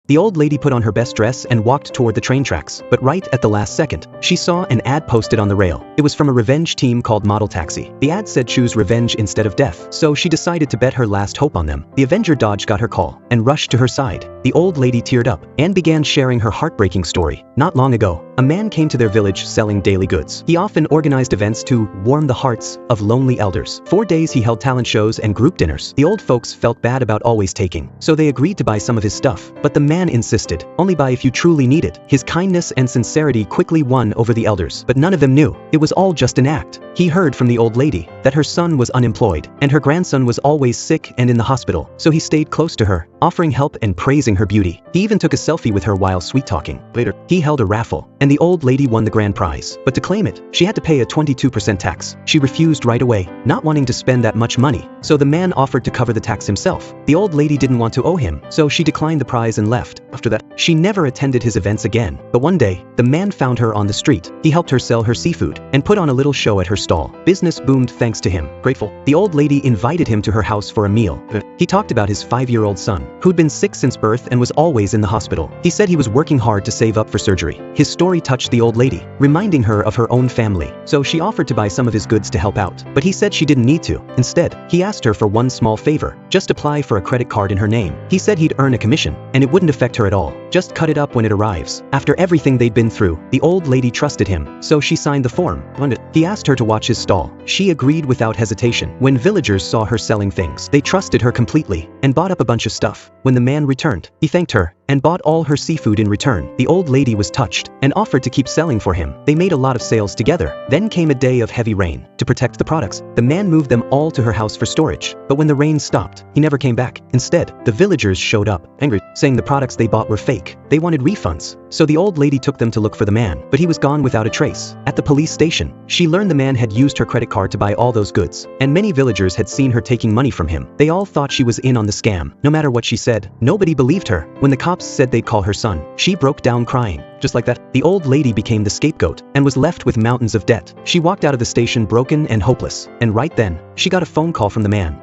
The old lady put on her best dress and walked toward the train tracks, but right at the last second, she saw an ad posted on the rail. It was from a revenge team called Model Taxi. The ad said choose revenge instead of death, so she decided to bet her last hope on them. The Avenger Dodge got her call and rushed to her side. The old lady teared up and began sharing her heartbreaking story. Not long ago, a man came to their village selling daily goods. He often organized events to warm the hearts of lonely elders. 4 days he held talent shows and group dinners. The old folks felt bad about always taking, so they agreed to buy some of his stuff. But the man insisted, only buy if you truly need it. His kindness and sincerity quickly won over the elders, but none of them knew it was all just an act. He heard from the old lady that her son was unemployed and her grandson was always sick and in the hospital, so he stayed close to her, offering help and praising her beauty. He even took a selfie with her while sweet-talking. Later, he held a raffle, and the old lady won the grand prize. But to claim it, she had to pay a 22% tax. She refused right away, not wanting to spend that much money, so the man offered to cover the tax himself. The old lady didn't want to owe him, so she declined the prize and left. After that, she never attended his events again. But one day, the man found her on the street. He helped her sell her seafood and put on a little show at her stall. Business boomed thanks to him. Grateful, the old lady invited him to her house for a meal. He talked about his 5-year-old son, who'd been sick since birth and was always in the hospital. He said he was working hard to save up for surgery. His story touched the old lady, reminding her of her own family, so she offered to buy some of his goods to help out. But he said she didn't need to. Instead, he asked her for one small favor, just apply for a credit card in her name. He said he'd earn a commission, and it wouldn't affect her at all. Just cut it up when it arrives. After everything they'd been through, the old lady trusted him, so she signed the form. He asked her to watch his stall. She agreed without hesitation. When villagers saw her selling things, they trusted her completely and bought up a bunch of stuff. When the man returned, he thanked her and bought all her seafood in return. The old lady was touched and offered to keep selling for him. They made a lot of sales together. Then came a day of heavy rain. To protect the products, the man moved them all to her house for storage. But when the rain stopped, he never came back. Instead, the villagers showed up, angry, saying the products they bought were fake. They wanted refunds. So the old lady took them to look for the man, but he was gone without a trace. At the police station, she learned the man had used her credit card to buy all those goods, and many villagers had seen her taking money from him. They all thought she was in on the scam. No matter what she said, nobody believed her. When the cops said they'd call her son, she broke down crying. Just like that, the old lady became the scapegoat and was left with mountains of debt. She walked out of the station broken and hopeless, and right then, she got a phone call from the man.